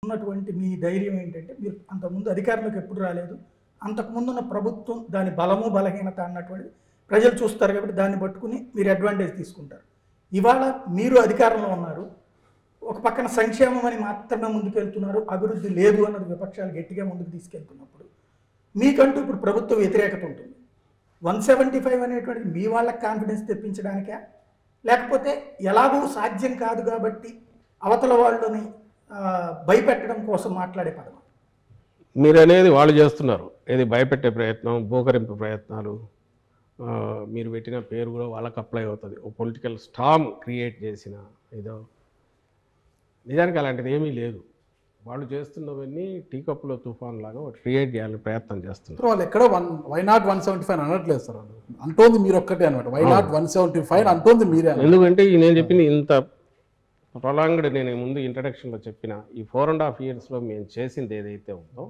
ఉన్నటువంటి మీ ధైర్యం ఏంటంటే మీరు అంతకుముందు అధికారంలోకి ఎప్పుడు రాలేదు, అంతకుముందు ఉన్న ప్రభుత్వం దాని బలము బలహీనత అన్నటువంటిది ప్రజలు చూస్తారు కాబట్టి దాన్ని పట్టుకుని మీరు అడ్వాంటేజ్ తీసుకుంటారు. ఇవాళ మీరు అధికారంలో ఉన్నారు, ఒక పక్కన సంక్షేమం అని మాత్రమే ముందుకెళ్తున్నారు, అభివృద్ధి లేదు అన్నది విపక్షాలు గట్టిగా ముందుకు తీసుకెళ్తున్నప్పుడు మీకంటూ ఇప్పుడు ప్రభుత్వ వ్యతిరేకత ఉంటుంది. 175 అనేటువంటిది మీ వాళ్ళకి కాన్ఫిడెన్స్ తెప్పించడానికా, లేకపోతే ఎలాగూ సాధ్యం కాదు కాబట్టి అవతల వాళ్ళని భయపెట్టడం కోసం మాట్లాడే పదం? మీరు అనేది వాళ్ళు చేస్తున్నారు, ఏది భయపెట్టే ప్రయత్నం, బోకరింపు ప్రయత్నాలు. మీరు పెట్టిన పేరు కూడా వాళ్ళకి అప్లై అవుతుంది, ఒక పొలిటికల్ స్టామ్ క్రియేట్ చేసిన ఏదో. నిజానికి అలాంటిది ఏమీ లేదు. వాళ్ళు చేస్తున్నవన్నీ టీ కప్పులో తుఫాన్ లాగా ఒకటి క్రియేట్ చేయాలని ప్రయత్నం చేస్తున్నారు. వాళ్ళు ఎక్కడ వై నాట్ 175 అనట్లేదు సార్, వాళ్ళు అంటోంది మీరు ఒక్కటే అనమాట. వై నాట్ 175 అంటోంది మీరే. ఎందుకంటే నేను చెప్పింది ఇంత ప్రొలాంగ్డ్, నేను ముందు ఇంట్రడక్షన్లో చెప్పిన ఈ 4.5 yearsలో మేము చేసింది ఏదైతే ఉందో,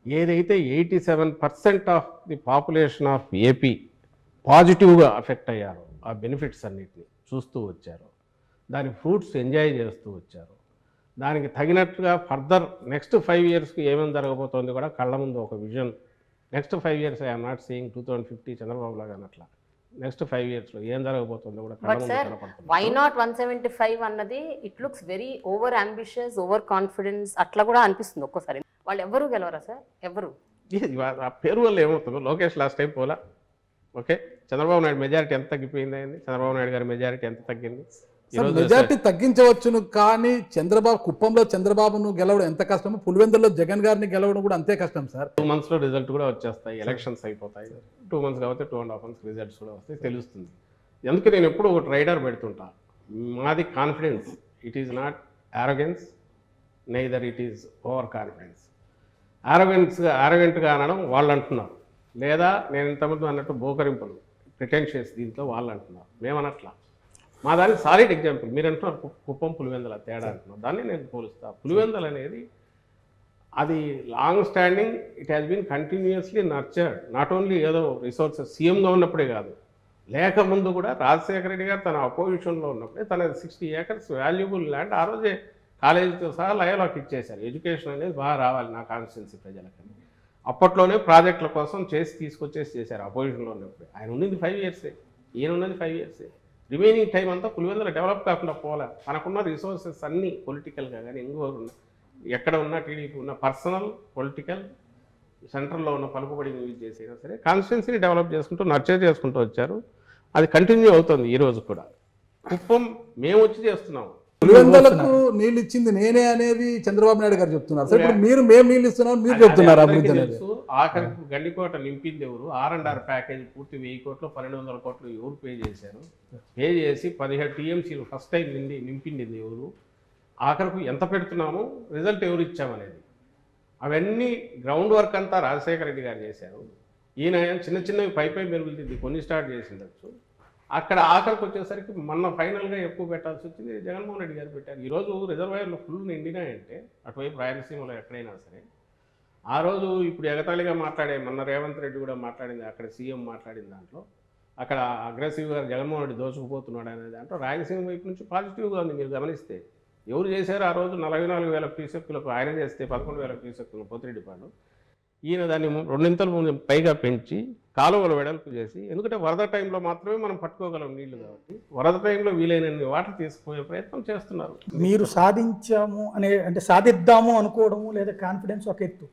ఏదైతే 87% of the population of AP పాజిటివ్గా అఫెక్ట్ అయ్యారో, ఆ బెనిఫిట్స్ అన్నిటిని చూస్తూ వచ్చారు, దాని ఫ్రూట్స్ ఎంజాయ్ చేస్తూ వచ్చారు, దానికి తగినట్టుగా ఫర్దర్ నెక్స్ట్ 5 yearsకి ఏమేమి జరగబోతోంది కూడా కళ్ళ ముందు ఒక vision. Next 5 years I'm not saying 2050 Chandrababu లాగా అన్నట్లా, నెక్స్ట్ 5 yearsలో ఏం జరగబోతుందో కూడా కళ్ళ ముందు కనపడుతుంది. వై నాట్ 175 అన్నది it looks very over ambitious, over confidence అట్లా కూడా అనిపిస్తుంది ఒక్కోసారి. వాళ్ళు ఎవరు గెలవరా సార్? ఎవరు? ఆ పేరు వల్ల ఏమవుతుందో, లోకేష్ లాస్ట్ టైం పోలా, ఓకే, చంద్రబాబు నాయుడు మెజారిటీ ఎంత తగ్గిపోయింది అయింది, చంద్రబాబు నాయుడు గారి మెజారిటీ ఎంత తగ్గింది? మెజార్టీ తగ్గించవచ్చును, కానీ చంద్రబాబు కుప్పంలో చంద్రబాబును గెలవడం ఎంత కష్టమో పులివెందుల్లో జగన్ గారిని గెలవడం కూడా అంతే కష్టం సార్. 2 monthsలో రిజల్ట్ కూడా వచ్చేస్తాయి, ఎలక్షన్స్ అయిపోతాయి. 2 months కాబట్టి 2.5 months రిజల్ట్స్ కూడా వస్తాయి, తెలుస్తుంది. అందుకే నేను ఎప్పుడు ఒక ట్రైడర్ పెడుతుంటా, మాది confidence, it is not arrogance, neither it is over confidence. ఆరోగెంట్గా అనడం వాళ్ళు అంటున్నారు, లేదా నేను ఇంతమంది అన్నట్టు బోకరింపులు ప్రిటెన్షియస్ దీంట్లో వాళ్ళు అంటున్నారు, మేమనట్లా. మా దానికి సాలిడ్ ఎగ్జాంపుల్ మీరు అంటున్నారు కుప్పం పులివెందుల తేడా అంటున్నారు, దాన్ని నేను పోలుస్తా. పులివెందులు అనేది అది long standing, it has been continuously nurtured. Not only ఏదో రిసోర్సెస్ సీఎంగా ఉన్నప్పుడే కాదు, లేకముందు కూడా రాజశేఖర రెడ్డి గారు తన అపోజిషన్లో ఉన్నప్పుడే తన 60 acres వాల్యుబుల్ ల్యాండ్ ఆ రోజే కాలేజీతో సహా లయలోకి ఇచ్చేశారు. ఎడ్యుకేషన్ అనేది బాగా రావాలి నా కాన్స్టిట్యున్సీ ప్రజలకని అప్పట్లోనే ప్రాజెక్టుల కోసం తీసుకొచ్చేసి చేశారు అపోజిషన్లో ఉన్నప్పుడు. ఆయన ఉన్నది 5 years, ఈయన ఉన్నది 5 years. రిమైనింగ్ టైం అంతా పులివెందుల డెవలప్ కాకుండా పోలే. మనకున్న రిసోర్సెస్ అన్నీ పొలిటికల్గా కానీ ఇంకోరు ఎక్కడ ఉన్న టీడీపీ ఉన్న పర్సనల్ పొలిటికల్ సెంట్రల్లో ఉన్న పలుకుబడిని యూజ్ చేసినా సరే కాన్స్టిట్యున్సీని డెవలప్ చేసుకుంటూ నర్చర్ చేసుకుంటూ వచ్చారు. అది కంటిన్యూ అవుతుంది ఈ రోజు కూడా. కుప్పం మేము వచ్చి చేస్తున్నాము. పులివెందులకు నీళ్ళు ఇచ్చింది నేనే అనేది చంద్రబాబు నాయుడు గారు చెప్తున్నారు. సార్ ఇప్పుడు మేము నీళ్ళు ఇస్తున్నాం, మీరు చెప్తున్నారు అభివృద్ధి అనేది. ఆఖరికి గండికోట నింపింది ఎవరు? R&R ప్యాకేజ్ పూర్తి 1000 కోట్లు 1200 కోట్లు ఎవరు పే చేశారు? పే చేసి 17 TMCలు ఫస్ట్ టైం నింపింది ఎవరు? ఆఖరికి ఎంత పెడుతున్నాము, రిజల్ట్ ఎవరు ఇచ్చామనేది, అవన్నీ గ్రౌండ్ వర్క్ అంతా రాజశేఖర రెడ్డి గారు చేశారు. ఈయన చిన్న చిన్నవి పై మెరుగుతుంది, కొన్ని స్టార్ట్ చేసిండొచ్చు. అక్కడ ఆఖరికి వచ్చేసరికి మొన్న ఫైనల్గా ఎక్కువ పెట్టాల్సి వచ్చింది, జగన్మోహన్ రెడ్డి గారు పెట్టారు. ఈరోజు రిజర్వాయర్లు ఫుల్ నిండినాయంటే అటువైపు రాయలసీమలో ఎక్కడైనా సరే. ఆ రోజు ఇప్పుడు ఎగతాళిగా మాట్లాడే మొన్న రేవంత్ రెడ్డి కూడా మాట్లాడింది, అక్కడ సీఎం మాట్లాడిన దాంట్లో అక్కడ అగ్రెసివ్గా జగన్మోహన్ రెడ్డి దోచుకుపోతున్నాడు అనే దాంట్లో రాయలసీమ వైపు నుంచి పాజిటివ్గా ఉంది. మీరు గమనిస్తే ఎవరు చేశారు ఆ రోజు 44,000 క్యూసెక్కులకు, ఆయన చేస్తే 11,000 క్యూసెక్కులు పోతిరెడ్డిపాడు. ఈయన దాన్ని 2 పైగా పెంచి కాలువలు వెడల్పు చేసి, ఎందుకంటే వరద టైంలో మాత్రమే మనం పట్టుకోగలం నీళ్లు కాబట్టి వరద టైంలో వీలైనన్ని వాటర్ తీసుకుపోయే ప్రయత్నం చేస్తున్నారు. మీరు సాధించాము అంటే సాధిద్దాము అనుకోవడము లేదా కాన్ఫిడెన్స్ ఒక ఎత్తు.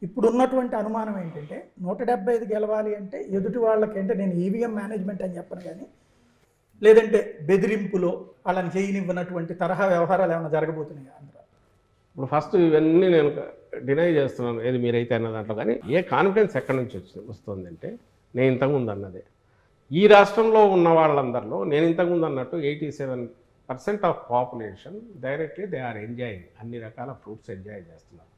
ఇప్పుడు ఉన్నటువంటి అనుమానం ఏంటంటే 175 గెలవాలి అంటే ఎదుటి వాళ్ళకి అంటే నేను ఈవీఎం మేనేజ్మెంట్ అని చెప్పను కానీ, లేదంటే బెదిరింపులో వాళ్ళని చేయనివ్వనటువంటి తరహా వ్యవహారాలు ఏమైనా జరగబోతున్నాయి ఆంధ్ర? ఇప్పుడు ఫస్ట్ ఇవన్నీ నేను డినై చేస్తున్నాను, ఏది మీరైతే అన్న దాంట్లో. కానీ ఏ కాన్ఫిడెన్స్ ఎక్కడి నుంచి వస్తుందంటే, నేను ఇంతకుముందు అన్నదే, ఈ రాష్ట్రంలో ఉన్న వాళ్ళందరిలో నేను ఇంతకుముందు అన్నట్టు 87% of population directly they are enjoying, అన్ని రకాల ఫ్రూట్స్ ఎంజాయ్ చేస్తున్నారు.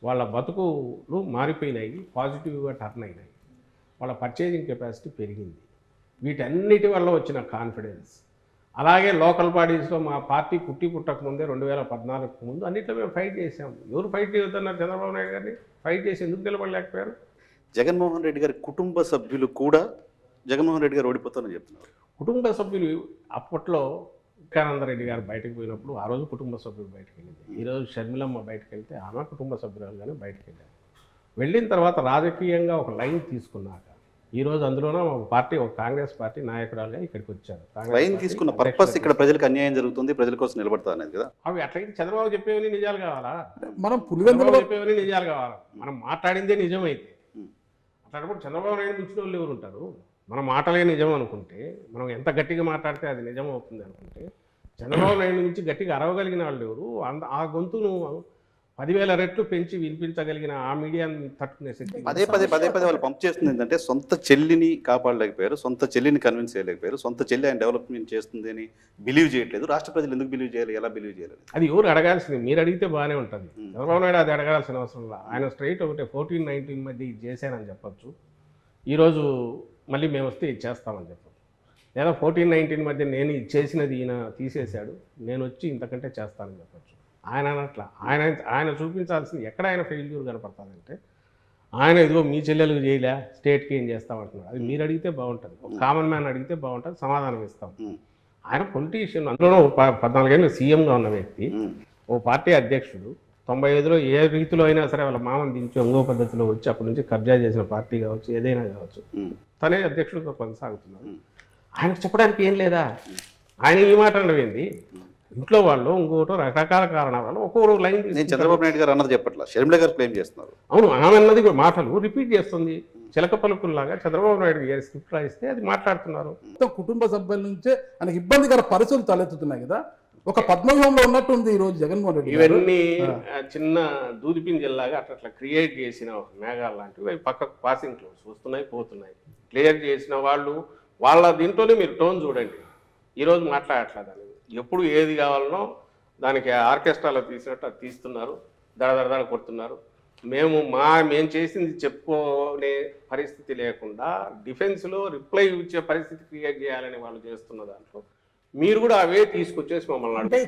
వాళ్ళ బతుకులు మారిపోయినాయి, పాజిటివ్గా టర్న్ అయినాయి, వాళ్ళ పర్చేజింగ్ కెపాసిటీ పెరిగింది. వీటన్నిటి వల్ల వచ్చిన కాన్ఫిడెన్స్. అలాగే లోకల్ బాడీస్లో మా పార్టీ పుట్టక ముందే 2014 ముందు అన్నింటిలో మేము ఫైట్ చేసాము. ఎవరు ఫైట్ చేయొద్దన్నారు? చంద్రబాబు నాయుడు గారిని ఫైట్ చేసి ఎందుకు నిలబడలేకపోయారు? జగన్మోహన్ రెడ్డి గారి కుటుంబ సభ్యులు కూడా జగన్మోహన్ రెడ్డి గారు ఓడిపోతారని చెప్తున్నారు. కుటుంబ సభ్యులు అప్పట్లో వివేకానందరెడ్డి గారు బయటకు పోయినప్పుడు ఆ రోజు కుటుంబ సభ్యులు బయటకు వెళ్ళింది. ఈరోజు షర్మిలమ్మ బయటకు వెళ్తే ఆమె కుటుంబ సభ్యురాలుగానే బయటకు వెళ్ళారు. వెళ్ళిన తర్వాత రాజకీయంగా ఒక లైన్ తీసుకున్నాక ఈరోజు అందులోనే ఒక పార్టీ, ఒక కాంగ్రెస్ పార్టీ నాయకురాలుగా ఇక్కడికి వచ్చారు. లైన్ తీసుకున్న పర్పస్ ఇక్కడ ప్రజలకు అన్యాయం జరుగుతుంది, ప్రజల కోసం నిలబడతా అనేది కదా. అవి అట్లయితే చంద్రబాబు చెప్పేవని నిజాలు కావాలా? మనం పులివెందులలో చెప్పేవని నిజాలు కావాలా? మనం మాట్లాడిందే నిజమైతే అట్లాంటప్పుడు చంద్రబాబు నాయుడు మించిన వాళ్ళు ఎవరు ఉంటారు? మన మాటలే నిజం అనుకుంటే, మనం ఎంత గట్టిగా మాట్లాడితే అది నిజం అవుతుంది అనుకుంటే, చంద్రబాబు నాయుడు నుంచి గట్టిగా అరవగలిగిన వాళ్ళు ఎవరు? ఆ గొంతును 10,000 రెట్లు పెంచి వినిపించగలిగిన ఆ మీడియాని తట్టుకునే శక్తి పదే వాళ్ళు పంప్ చేస్తుంది ఏంటంటే సొంత చెల్లిని కాపాడలేకపోయారు, సొంత చెల్లిని కన్విన్స్ చేయలేకపోయారు, సొంత చెల్లి ఆయన డెవలప్మెంట్ చేస్తుంది అని బిలీవ్ చేయట్లేదు. రాష్ట్ర ప్రజలు ఎందుకు బిలీవ్ చేయాలి, ఎలా బిలీవ్ చేయాలి? అది ఎవరు అడగాల్సింది? మీరు అడిగితే బాగానే ఉంటుంది. చంద్రబాబు నాయుడు అది అడగాల్సిన అవసరం లేదు. ఆయన స్ట్రైట్ ఒకటే 14-19 మధ్య ఇది చేశానని చెప్పచ్చు. ఈరోజు మళ్ళీ మేము వస్తే ఇది చేస్తామని చెప్పచ్చు. లేదా 14-19 మధ్య నేను ఇది చేసినది ఈయన తీసేశాడు, నేను వచ్చి ఇంతకంటే చేస్తానని చెప్పచ్చు. ఆయన అనట్లా. ఆయన చూపించాల్సింది ఎక్కడ ఆయన ఫెయిల్యూర్ కనపడతానంటే, ఆయన ఇదిగో మీ చెల్లెలకు చేయలే, స్టేట్కి ఏం చేస్తామంటున్నారు. అది మీరు అడిగితే బాగుంటుంది, ఒక కామన్ మ్యాన్ అడిగితే బాగుంటుంది, సమాధానం ఇస్తాం. ఆయన పొలిటీషియన్, అందులోనూ 14 ఏళ్ళు సీఎంగా ఉన్న వ్యక్తి, ఓ పార్టీ అధ్యక్షుడు. 95లో ఏ రీతిలో అయినా సరే వాళ్ళ మామని దించి ఇంకో పద్ధతిలో వచ్చి అప్పటి నుంచి కబ్జా చేసిన పార్టీ కావచ్చు, ఏదైనా కావచ్చు, తనే అధ్యక్షుడిగా కొనసాగుతున్నారు. ఆయనకు చెప్పడానికి ఏం లేదా? ఆయన ఈ మాట అనడం ఏంది? ఇంట్లో వాళ్ళు ఇంకోటో రకరకాల కారణాల వల్ల ఒక్కొక్క లైన్. నేను చంద్రబాబు నాయుడు గారు అన్నది చెప్పట్లా, షర్మిల గారు క్లెయిమ్ చేస్తున్నారు. అవును, ఆమె అన్నది మాటలు రిపీట్ చేస్తుంది. చిలక పలుకుల్లాగా చంద్రబాబు నాయుడు గారి స్క్రిప్ట్ రాయిస్తే అది మాట్లాడుతున్నారు. కుటుంబ సభ్యుల నుంచే ఆయనకి ఇబ్బందికర పరిస్థితులు తలెత్తుతున్నాయి కదా. ఒక పద్మవ్యూహంలో ఉన్నట్టుంది ఈ రోజు జగన్మోహన్ రెడ్డి. ఇవన్నీ చిన్న దూదిపింజల్లాగా అట్లా క్రియేట్ చేసిన మేఘాలు లాంటివి అవి పక్కకు పాసింగ్ క్లౌడ్స్ వస్తున్నాయి పోతున్నాయి. క్లియర్ చేసిన వాళ్ళు వాళ్ళ దీంట్లోనే మీరు టోన్ చూడండి. ఈరోజు మాట్లాడట్లేదు అనేది. ఎప్పుడు ఏది కావాలనో దానికి ఆర్కెస్ట్రాలో తీసినట్టు అది తీస్తున్నారు, దడదడదడ కొడుతున్నారు. మేము చేసింది చెప్పుకునే పరిస్థితి లేకుండా డిఫెన్స్లో రిప్లై ఇచ్చే పరిస్థితి క్రియేట్ చేయాలని వాళ్ళు చేస్తున్న దాంట్లో మీరు కూడా అవే తీసుకొచ్చేసి మమ్మల్ని